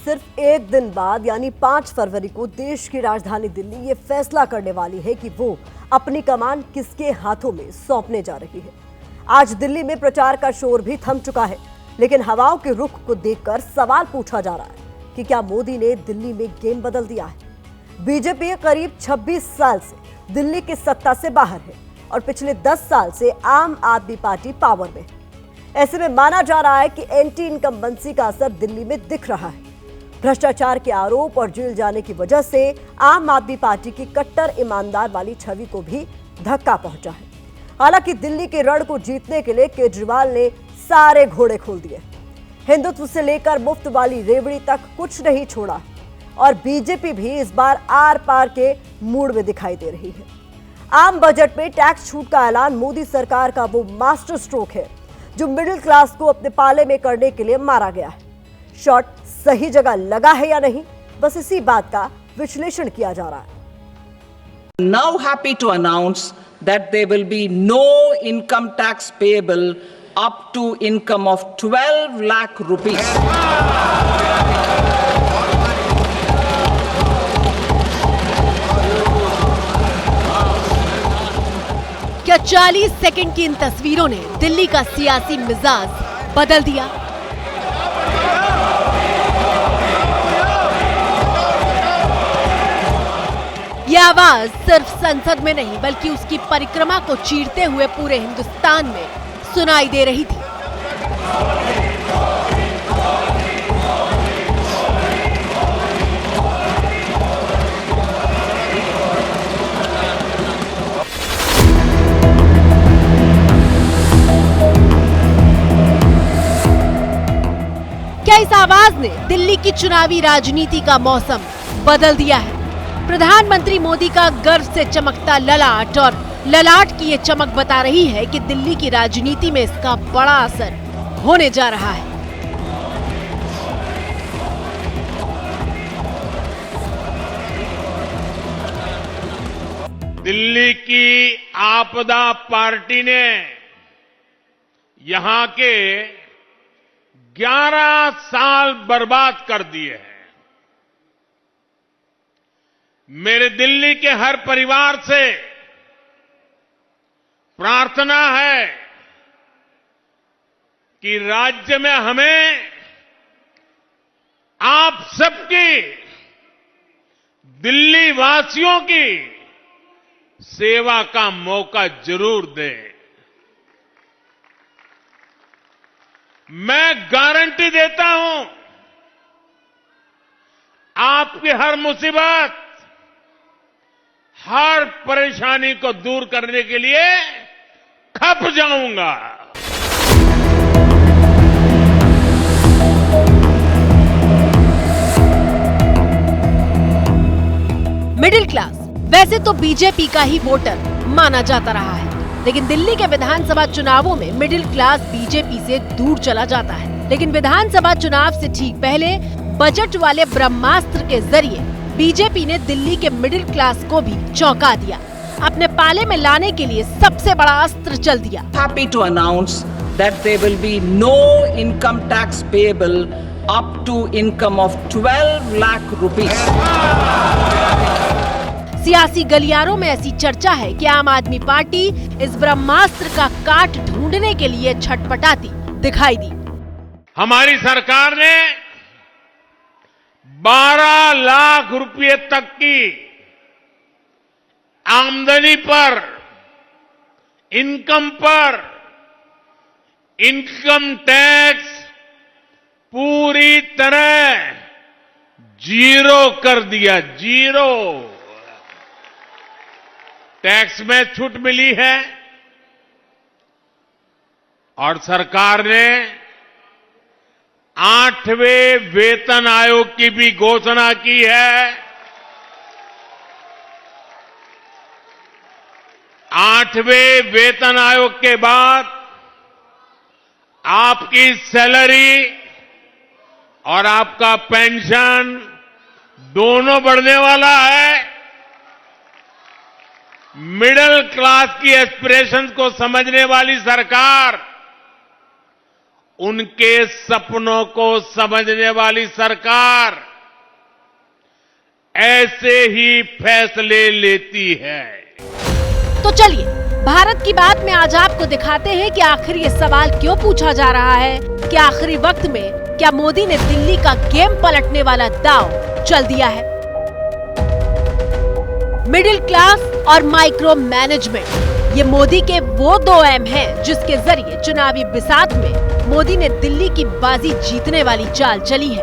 सिर्फ एक दिन बाद यानी 5 फरवरी को देश की राजधानी दिल्ली ये फैसला करने वाली है कि वो अपनी कमान किसके हाथों में सौंपने जा रही है। आज दिल्ली में प्रचार का शोर भी थम चुका है, लेकिन हवाओं के रुख को देखकर सवाल पूछा जा रहा है कि क्या मोदी ने दिल्ली में गेम बदल दिया है। बीजेपी करीब 26 साल से दिल्ली की सत्ता से बाहर है और पिछले 10 साल से आम आदमी पार्टी पावर में है। ऐसे में माना जा रहा है कि एंटी इनकम्बेंसी का असर दिल्ली में दिख रहा है। भ्रष्टाचार के आरोप और जेल जाने की वजह से आम आदमी पार्टी की कट्टर ईमानदार वाली छवि को भी धक्का पहुंचा है। हालांकि दिल्ली के रण को जीतने के लिए केजरीवाल ने सारे घोड़े खोल दिए। हिंदुत्व से लेकर मुफ्त वाली रेवड़ी तक कुछ नहीं छोड़ा और बीजेपी भी इस बार आर पार के मूड में दिखाई दे रही है। आम बजट में टैक्स छूट का ऐलान मोदी सरकार का वो मास्टर स्ट्रोक है जो मिडिल क्लास को अपने पाले में करने के लिए मारा गया है। शॉट सही जगह लगा है या नहीं, बस इसी बात का विश्लेषण किया जा रहा है। Now happy to announce that there will be no income tax payable up to income of 12 lakh rupees. क्या 40 सेकंड की इन तस्वीरों ने दिल्ली का सियासी मिजाज बदल दिया? यह आवाज सिर्फ संसद में नहीं बल्कि उसकी परिक्रमा को चीरते हुए पूरे हिंदुस्तान में सुनाई दे रही थी। क्या इस आवाज ने दिल्ली की चुनावी राजनीति का मौसम बदल दिया है? प्रधानमंत्री मोदी का गर्व से चमकता ललाट और ललाट की ये चमक बता रही है कि दिल्ली की राजनीति में इसका बड़ा असर होने जा रहा है। दिल्ली की आपदा पार्टी ने यहां के 11 साल बर्बाद कर दिए हैं। मेरे दिल्ली के हर परिवार से प्रार्थना है कि राज्य में हमें आप सबकी, दिल्ली वासियों की सेवा का मौका जरूर दें। मैं गारंटी देता हूं, आपकी हर मुसीबत, हर परेशानी को दूर करने के लिए खप जाऊंगा। मिडिल क्लास वैसे तो बीजेपी का ही वोटर माना जाता रहा है, लेकिन दिल्ली के विधानसभा चुनावों में मिडिल क्लास बीजेपी से दूर चला जाता है। लेकिन विधानसभा चुनाव से ठीक पहले बजट वाले ब्रह्मास्त्र के जरिए बीजेपी ने दिल्ली के मिडिल क्लास को भी चौंका दिया, अपने पाले में लाने के लिए सबसे बड़ा अस्त्र चल दिया। Happy to announce that there will be no income tax payable up to income of 12 lakh rupees. सियासी गलियारों में ऐसी चर्चा है कि आम आदमी पार्टी इस ब्रह्मास्त्र का काट ढूंढने के लिए छटपटाती दिखाई दी। हमारी सरकार ने 12 लाख रुपए तक की आमदनी पर, इनकम पर इनकम टैक्स पूरी तरह जीरो कर दिया। जीरो टैक्स में छूट मिली है और सरकार ने 8वें वेतन आयोग की भी घोषणा की है। 8वें वेतन आयोग के बाद आपकी सैलरी और आपका पेंशन दोनों बढ़ने वाला है। मिडिल क्लास की एस्पिरेशंस को समझने वाली सरकार उनके सपनों को समझने वाली सरकार ऐसे ही फैसले लेती है। तो चलिए भारत की बात में आज आपको दिखाते हैं कि आखिर ये सवाल क्यों पूछा जा रहा है कि आखिरी वक्त में क्या मोदी ने दिल्ली का गेम पलटने वाला दांव चल दिया है। मिडिल क्लास और माइक्रो मैनेजमेंट ये मोदी के वो दो एम हैं जिसके जरिए चुनावी बिसात में मोदी ने दिल्ली की बाजी जीतने वाली चाल चली है।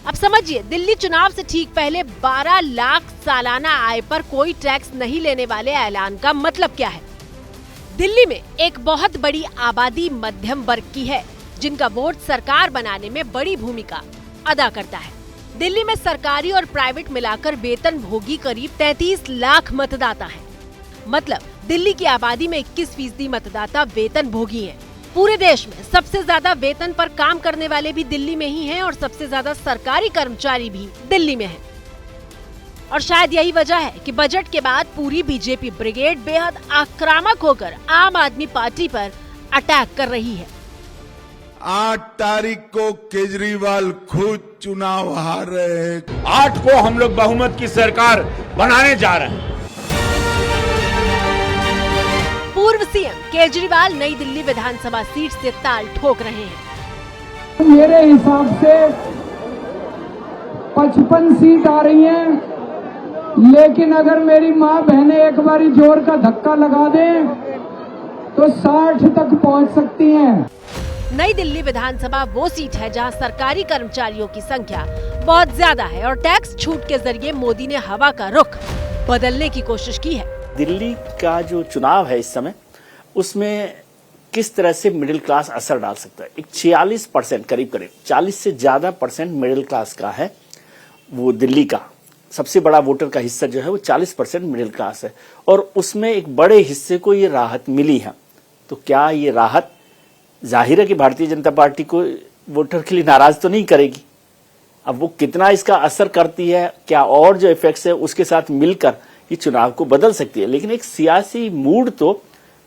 अब समझिए दिल्ली चुनाव से ठीक पहले 12 लाख सालाना आय पर कोई टैक्स नहीं लेने वाले ऐलान का मतलब क्या है। दिल्ली में एक बहुत बड़ी आबादी मध्यम वर्ग की है जिनका वोट सरकार बनाने में बड़ी भूमिका अदा करता है। दिल्ली में सरकारी और प्राइवेट मिलाकर वेतन भोगी करीब 33 लाख मतदाता हैं। मतलब दिल्ली की आबादी में 21% मतदाता वेतन भोगी हैं। पूरे देश में सबसे ज्यादा वेतन पर काम करने वाले भी दिल्ली में ही हैं और सबसे ज्यादा सरकारी कर्मचारी भी दिल्ली में हैं। और शायद यही वजह है कि बजट के बाद पूरी बीजेपी ब्रिगेड बेहद आक्रामक होकर आम आदमी पार्टी पर अटैक कर रही है। 8 तारीख को केजरीवाल खुद चुनाव हार रहे हैं। 8 को हम लोग बहुमत की सरकार बनाने जा रहे हैं। पूर्व सीएम केजरीवाल नई दिल्ली विधानसभा सीट से ताल ठोक रहे हैं। मेरे हिसाब से 55 सीट आ रही हैं, लेकिन अगर मेरी माँ बहनें एक बारी जोर का धक्का लगा दें तो 60 तक पहुंच सकती हैं। नई दिल्ली विधानसभा वो सीट है जहां सरकारी कर्मचारियों की संख्या बहुत ज्यादा है और टैक्स छूट के जरिए मोदी ने हवा का रुख बदलने की कोशिश की है। दिल्ली का जो चुनाव है इस समय उसमें किस तरह से मिडिल क्लास असर डाल सकता है। एक 46% करीब 40 से ज्यादा % मिडिल क्लास का है। वो दिल्ली का सबसे बड़ा वोटर का हिस्सा जो है वो 40% मिडिल क्लास है और उसमें एक बड़े हिस्से को ये राहत मिली है। तो क्या ये राहत जाहिर है कि भारतीय जनता पार्टी को वोटर के लिए नाराज तो नहीं करेगी। अब वो कितना इसका असर करती है, क्या और जो इफेक्ट्स है उसके साथ मिलकर ये चुनाव को बदल सकती है, लेकिन एक सियासी मूड तो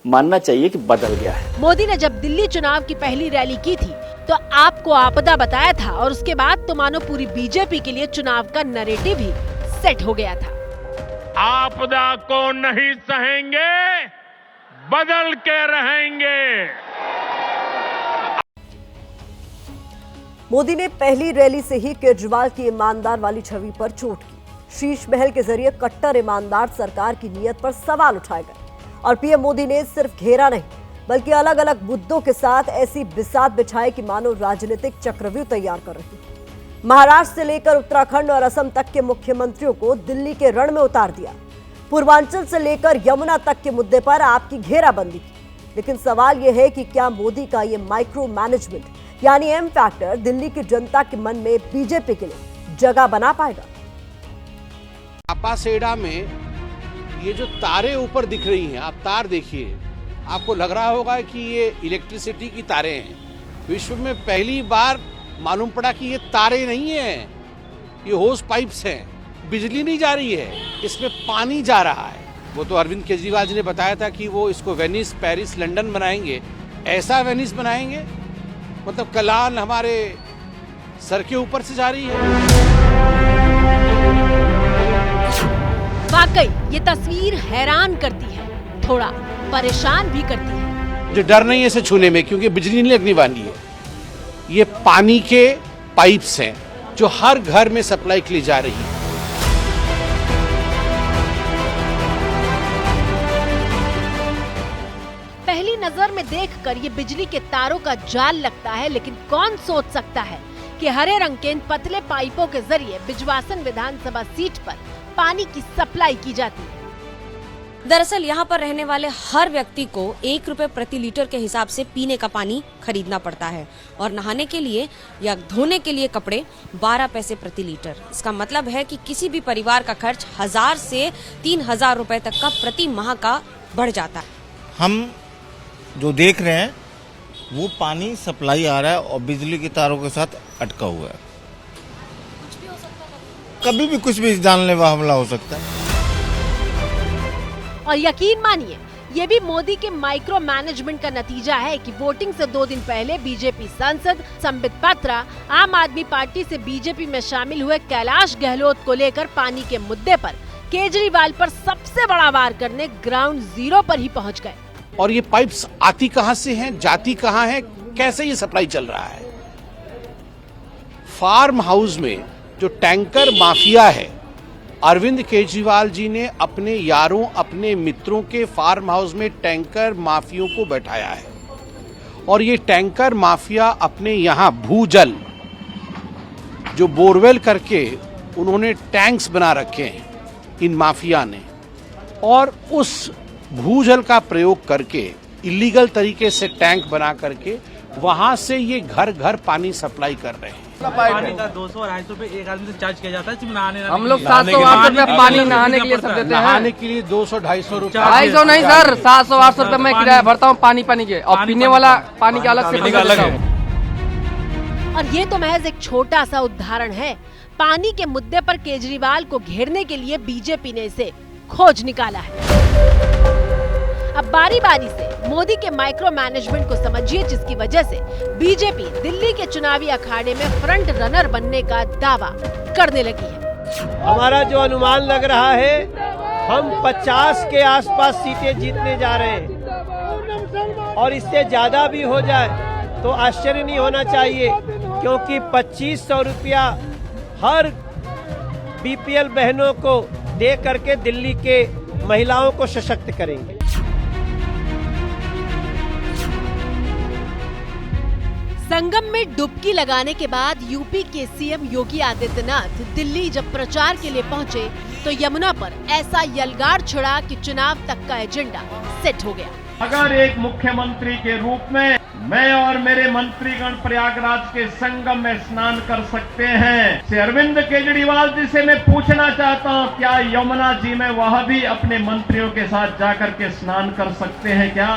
मानना चाहिए कि बदल गया है। मोदी ने जब दिल्ली चुनाव की पहली रैली की थी तो आपको आपदा बताया था और उसके बाद तो मानो पूरी बीजेपी के लिए चुनाव का नैरेटिव ही सेट हो गया था। आपदा को नहीं सहेंगे, बदल के रहेंगे। मोदी ने पहली रैली से ही केजरीवाल की ईमानदार वाली छवि पर चोट की। शीश महल के जरिए कट्टर ईमानदार सरकार की नीयत पर सवाल उठाए गए और पीएम मोदी ने सिर्फ घेरा नहीं बल्कि अलग अलग मुद्दों के साथ ऐसी बिसात बिछाई कि मानो राजनीतिक चक्रव्यूह तैयार कर रही है। महाराष्ट्र से लेकर उत्तराखंड और असम तक के मुख्यमंत्रियों को दिल्ली के रण में उतार दिया। पूर्वांचल से लेकर यमुना तक के मुद्दे पर आपकी घेराबंदी की। लेकिन सवाल यह है कि क्या मोदी का ये माइक्रो मैनेजमेंट यानी एम फैक्टर दिल्ली की जनता के मन में बीजेपी के लिए जगह बना पाएगा। आपासेड़ा में ये जो तारे ऊपर दिख रही हैं, आप तार देखिए, आपको लग रहा होगा कि ये इलेक्ट्रिसिटी की तारें हैं। विश्व में पहली बार मालूम पड़ा कि ये तारे नहीं हैं, ये होस पाइप्स हैं। बिजली नहीं जा रही है, इसमें पानी जा रहा है। वो तो अरविंद केजरीवाल जी ने बताया था कि वो इसको वेनिस, पेरिस, लंदन बनाएंगे। ऐसा वेनिस बनाएंगे मतलब कलान हमारे सर के ऊपर से जा रही है। वाकई ये तस्वीर हैरान करती है, थोड़ा परेशान भी करती है। मुझे डर नहीं है इसे छूने में, क्योंकि बिजली नहीं लगने वाली है। ये पानी के पाइप्स हैं जो हर घर में सप्लाई के लिए जा रही है। पहली नजर में देखकर ये बिजली के तारों का जाल लगता है, लेकिन कौन सोच सकता है कि हरे रंग के इन पतले पाइपों के जरिए बिजवासन विधानसभा सीट पर पानी की सप्लाई की जाती है। दरअसल यहाँ पर रहने वाले हर व्यक्ति को 1 रुपए प्रति लीटर के हिसाब से पीने का पानी खरीदना पड़ता है और नहाने के लिए या धोने के लिए कपड़े 12 पैसे प्रति लीटर। इसका मतलब है कि किसी भी परिवार का खर्च 1000 से 3000 रुपए तक का प्रति माह का बढ़ जाता है। हम जो देख रहे हैं वो पानी सप्लाई आ रहा है और बिजली के तारों के साथ अटका हुआ है। कभी भी कुछ भी जानलेवा हमला हो सकता है। और यकीन मानिए ये भी मोदी के माइक्रो मैनेजमेंट का नतीजा है कि वोटिंग से 2 दिन पहले बीजेपी सांसद संबित पात्रा आम आदमी पार्टी से बीजेपी में शामिल हुए कैलाश गहलोत को लेकर पानी के मुद्दे पर केजरीवाल पर सबसे बड़ा वार करने ग्राउंड जीरो पर ही पहुंच गए। और ये पाइप्स आती कहां से हैं, जाती कहां है, कैसे ये सप्लाई चल रहा है। फार्म हाउस में जो टैंकर माफिया है, अरविंद केजरीवाल जी ने अपने यारों, अपने मित्रों के फार्म हाउस में टैंकर माफियों को बैठाया है। और ये टैंकर माफिया अपने यहां भूजल, जो बोरवेल करके उन्होंने टैंक्स बना रखे हैं इन माफिया ने, और उस भूजल का प्रयोग करके इलीगल तरीके से टैंक बना करके वहां से ये घर घर पानी सप्लाई कर रहे हैं। पानी का 200-250 रुपए एक आदमी से चार्ज किया जाता है सिर्फ नहाने। हम लोग 700-800 रुपए पानी नहाने के लिए सब देते हैं। नहाने के लिए 200-250 रुपए, 250 नहीं सर, 700-800 रुपए मैं किराया भरता हूँ पानी के, और पीने वाला पानी का अलग से अलग है। और ये तो महज एक छोटा सा उदाहरण है। पानी के मुद्दे पर केजरीवाल को घेरने के लिए बीजेपी ने इसे खोज निकाला है। अब बारी बारी से मोदी के माइक्रो मैनेजमेंट को समझिए, जिसकी वजह से बीजेपी दिल्ली के चुनावी अखाड़े में फ्रंट रनर बनने का दावा करने लगी है। हमारा जो अनुमान लग रहा है, हम 50 के आसपास सीटें जीतने जा रहे हैं, और इससे ज्यादा भी हो जाए तो आश्चर्य नहीं होना चाहिए, क्योंकि 2500 रुपया हर बीपीएल बहनों को दे करके दिल्ली के महिलाओं को सशक्त करेंगे। संगम में डुबकी लगाने के बाद यूपी के सीएम योगी आदित्यनाथ दिल्ली जब प्रचार के लिए पहुंचे तो यमुना पर ऐसा यलगार छिड़ा कि चुनाव तक का एजेंडा सेट हो गया। अगर एक मुख्यमंत्री के रूप में मैं और मेरे मंत्रीगण प्रयागराज के संगम में स्नान कर सकते हैं, श्री अरविंद केजरीवाल जी से मैं पूछना चाहता हूं, क्या यमुना जी में वह भी अपने मंत्रियों के साथ जाकर के स्नान कर सकते हैं क्या?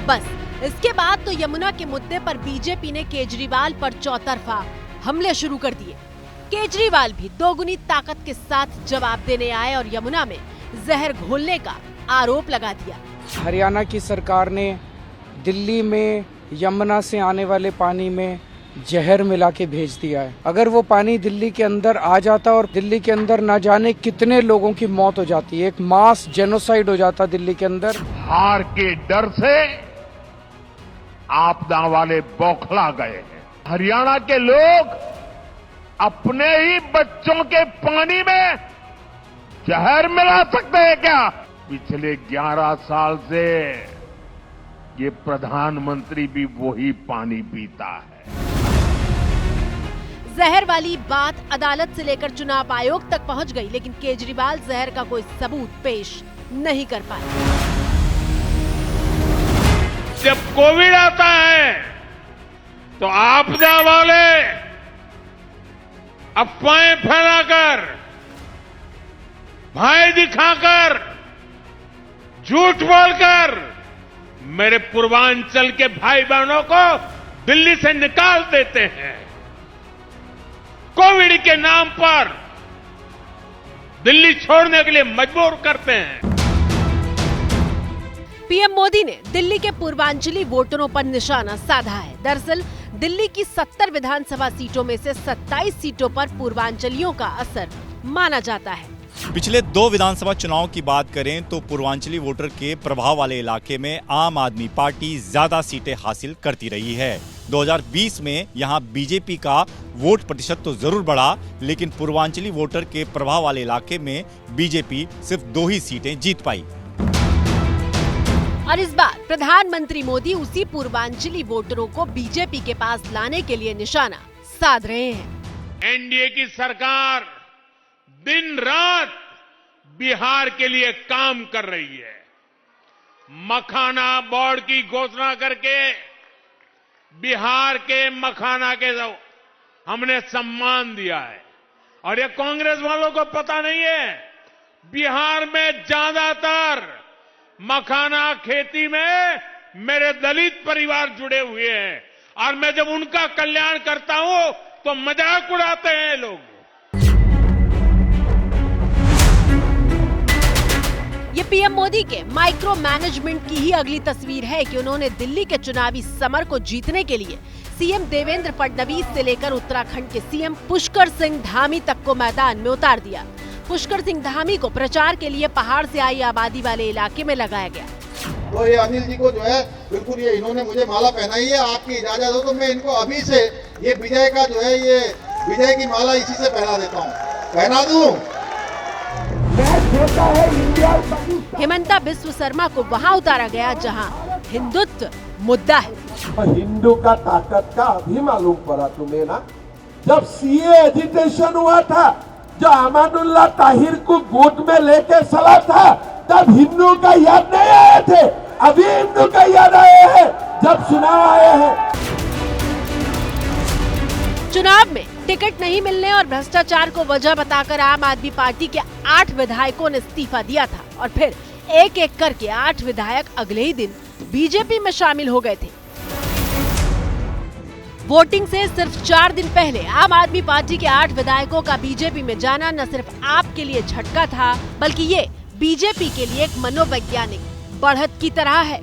बस इसके बाद तो यमुना के मुद्दे पर बीजेपी ने केजरीवाल पर चौतरफा हमले शुरू कर दिए। केजरीवाल भी दोगुनी ताकत के साथ जवाब देने आए और यमुना में जहर घोलने का आरोप लगा दिया। हरियाणा की सरकार ने दिल्ली में यमुना से आने वाले पानी में जहर मिला के भेज दिया है। अगर वो पानी दिल्ली के अंदर आ जाता और दिल्ली के अंदर ना जाने कितने लोगों की मौत हो जाती है, एक मास जेनोसाइड हो जाता दिल्ली के अंदर। हार के डर से आपदा वाले बौखला गए हैं। हरियाणा के लोग अपने ही बच्चों के पानी में जहर मिला सकते हैं क्या? पिछले 11 साल से ये प्रधानमंत्री भी वही पानी पीता है। जहर वाली बात अदालत से लेकर चुनाव आयोग तक पहुंच गई, लेकिन केजरीवाल जहर का कोई सबूत पेश नहीं कर पाए। जब कोविड आता है तो आपदा वाले अफवाहें फैलाकर, भय दिखाकर, झूठ बोलकर मेरे पूर्वांचल के भाई बहनों को दिल्ली से निकाल देते हैं। कोविड के नाम पर दिल्ली छोड़ने के लिए मजबूर करते हैं। पीएम मोदी ने दिल्ली के पूर्वांचली वोटरों पर निशाना साधा है। दरअसल दिल्ली की 70 विधानसभा सीटों में से 27 सीटों पर पूर्वांचलियों का असर माना जाता है। पिछले 2 विधानसभा चुनाव की बात करें तो पूर्वांचली वोटर के प्रभाव वाले इलाके में आम आदमी पार्टी ज्यादा सीटें हासिल करती रही है। 2020 में यहां बीजेपी का वोट प्रतिशत तो जरूर बढ़ा, लेकिन पूर्वांचली वोटर के प्रभाव वाले इलाके में बीजेपी सिर्फ 2 ही सीटें जीत पाई। और इस बार प्रधानमंत्री मोदी उसी पूर्वांचली वोटरों को बीजेपी के पास लाने के लिए निशाना साध रहे हैं। एनडीए की सरकार दिन रात बिहार के लिए काम कर रही है। मखाना बोर्ड की घोषणा करके बिहार के मखाना के हमने सम्मान दिया है। और ये कांग्रेस वालों को पता नहीं है, बिहार में ज्यादातर मखाना खेती में मेरे दलित परिवार जुड़े हुए हैं, और मैं जब उनका कल्याण करता हूं तो मजाक उड़ाते हैं लोग। ये पीएम मोदी के माइक्रो मैनेजमेंट की ही अगली तस्वीर है कि उन्होंने दिल्ली के चुनावी समर को जीतने के लिए सीएम देवेंद्र फडणवीस से लेकर उत्तराखंड के सीएम पुष्कर सिंह धामी तक को मैदान में उतार दिया। पुष्कर सिंह धामी को प्रचार के लिए पहाड़ से आई आबादी वाले इलाके में लगाया गया। तो ये अनिल जी को जो है बिल्कुल ये इन्होंने मुझे माला पहनाई है, आपकी इजाजत हो तो मैं इनको अभी से ये विजय का जो है ये विजय की माला इसी से पहना देता हूँ, पहना दूं। हेमंता बिस्व शर्मा को वहां उतारा गया जहां हिंदुत्व मुद्दा है। हिंदू का ताकत का अभी मालूम पड़ा तुम्हें ना, जब सीए एजिटेशन हुआ था, जो अमानुल्लाह ताहिर को गोद में लेके चला था, तब हिंदू का याद नहीं आए थे, अभी हिंदू का याद आए हैं जब चुनाव आए हैं। चुनाव में टिकट नहीं मिलने और भ्रष्टाचार को वजह बताकर आम आदमी पार्टी के 8 विधायकों ने इस्तीफा दिया था और फिर एक एक करके 8 विधायक अगले ही दिन बीजेपी में शामिल हो गए थे। वोटिंग से सिर्फ 4 दिन पहले आम आदमी पार्टी के 8 विधायकों का बीजेपी में जाना न सिर्फ आपके लिए झटका था, बल्कि ये बीजेपी के लिए एक मनोवैज्ञानिक बढ़त की तरह है।